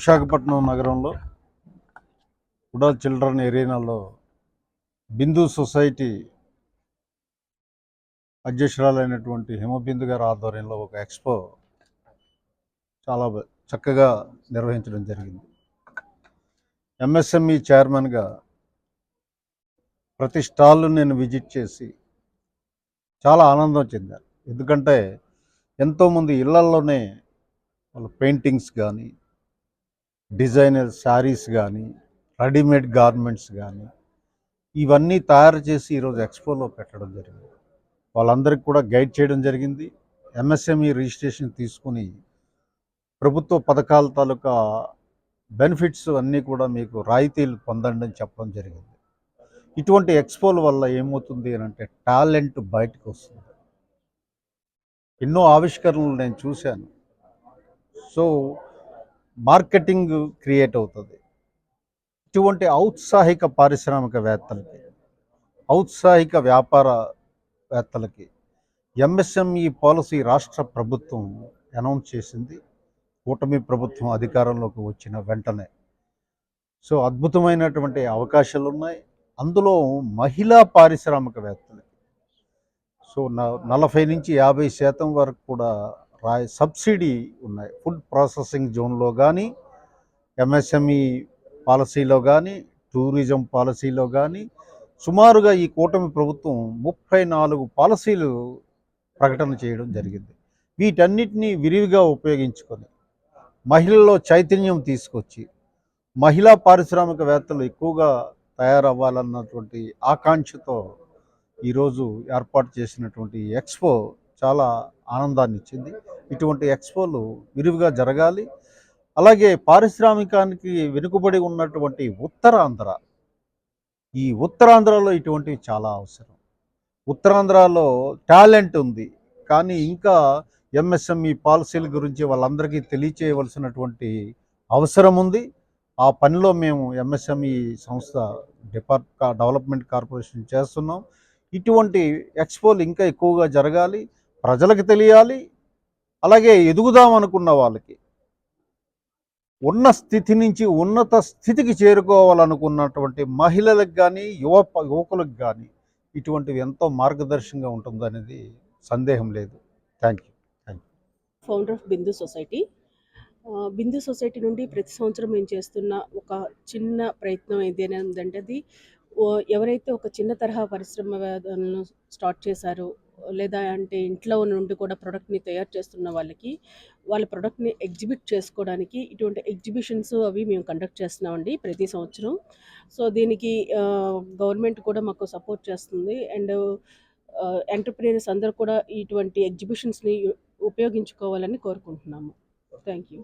విశాఖపట్నం నగరంలో కూడా చిల్డ్రన్ ఏరియాలో బిందు సొసైటీ అధ్యక్షురాలైనటువంటి హిమబిందు గారి ఆధ్వర్యంలో ఒక ఎక్స్పో చాలా చక్కగా నిర్వహించడం జరిగింది. ఎంఎస్ఎంఈ చైర్మన్గా ప్రతి స్టాల్ను నేను విజిట్ చేసి చాలా ఆనందం చెందాను. ఎందుకంటే ఎంతోమంది ఇళ్లల్లోనే వాళ్ళ పెయింటింగ్స్ కానీ, డిజైనర్ శారీస్ కానీ, రెడీమేడ్ గార్మెంట్స్ కానీ ఇవన్నీ తయారు చేసి ఈరోజు ఎక్స్పోలో పెట్టడం జరిగింది. వాళ్ళందరికీ కూడా గైడ్ చేయడం జరిగింది. ఎంఎస్ఎంఈ రిజిస్ట్రేషన్ తీసుకుని ప్రభుత్వ పథకాల తాలూకా బెనిఫిట్స్ అన్నీ కూడా మీకు రాయితీలు పొందండి అని చెప్పడం జరిగింది. ఇటువంటి ఎక్స్పోల వల్ల ఏమవుతుంది అని అంటే టాలెంట్ బయటకు వస్తుంది. ఎన్నో ఆవిష్కరణలు నేను చూశాను. సో మార్కెటింగ్ క్రియేట్ అవుతుంది. ఇటువంటి ఔత్సాహిక పారిశ్రామికవేత్తలకి, ఔత్సాహిక వ్యాపారవేత్తలకి ఎంఎస్ఎంఈ పాలసీ రాష్ట్ర ప్రభుత్వం అనౌన్స్ చేసింది. కూటమి ప్రభుత్వం అధికారంలోకి వచ్చిన వెంటనే సో అద్భుతమైనటువంటి అవకాశాలు ఉన్నాయి. అందులో మహిళా పారిశ్రామికవేత్తలకి సో 40 నుంచి 50% వరకు కూడా సబ్సిడీ ఉన్నాయి. ఫుడ్ ప్రాసెసింగ్ జోన్లో కానీ, ఎంఎస్ఎంఈ పాలసీలో కానీ, టూరిజం పాలసీలో కానీ సుమారుగా ఈ కూటమి ప్రభుత్వం 34 పాలసీలు ప్రకటన చేయడం జరిగింది. వీటన్నిటినీ విరివిగా ఉపయోగించుకొని మహిళల్లో చైతన్యం తీసుకొచ్చి మహిళా పారిశ్రామికవేత్తలు ఎక్కువగా తయారవ్వాలన్నటువంటి ఆకాంక్షతో ఈరోజు ఏర్పాటు చేసినటువంటి ఎక్స్పో చాలా ఆనందాన్ని ఇచ్చింది. ఇటువంటి ఎక్స్పోలు విరివిగా జరగాలి. అలాగే పారిశ్రామికానికి వెనుకబడి ఉన్నటువంటి ఈ ఉత్తరాంధ్రలో ఇటువంటివి చాలా అవసరం. ఉత్తరాంధ్రలో టాలెంట్ ఉంది, కానీ ఇంకా ఎంఎస్ఎంఈ పాలసీల గురించి వాళ్ళందరికీ తెలియచేయవలసినటువంటి అవసరం ఉంది. ఆ పనిలో మేము ఎంఎస్ఎంఈ సంస్థ డెవలప్మెంట్ కార్పొరేషన్ చేస్తున్నాం. ఇటువంటి ఎక్స్పోలు ఇంకా ఎక్కువగా జరగాలి, ప్రజలకు తెలియాలి. అలాగే ఎదుగుదాం అనుకున్న వాళ్ళకి ఉన్న స్థితి నుంచి ఉన్నత స్థితికి చేరుకోవాలనుకున్నటువంటి మహిళలకు కానీ, యువకులకు కానీ ఇటువంటివి ఎంతో మార్గదర్శకంగా ఉంటుందనేది సందేహం లేదు. Thank you. Founder of Bindu society. Bindu society నుండి ప్రతి సంవత్సరం మేము చేస్తున్న ఒక చిన్న ప్రయత్నం ఏదేనంటే అది ఎవరైతే ఒక చిన్న తరహా పరిశ్రమలను స్టార్ట్ చేశారో, లేదా అంటే ఇంట్లో నుండి కూడా ప్రోడక్ట్ని తయారు చేస్తున్న వాళ్ళ ప్రోడక్ట్ని ఎగ్జిబిట్ చేసుకోవడానికి ఇటువంటి ఎగ్జిబిషన్స్ అవి మేము కండక్ట్ చేస్తున్నామండి ప్రతి సంవత్సరం. సో దీనికి గవర్నమెంట్ కూడా మాకు సపోర్ట్ చేస్తుంది. అండ్ ఎంటర్‌ప్రెన్యూర్స్ అందరూ కూడా ఇటువంటి ఎగ్జిబిషన్స్ని ఉపయోగించుకోవాలని కోరుకుంటున్నాము. Thank you.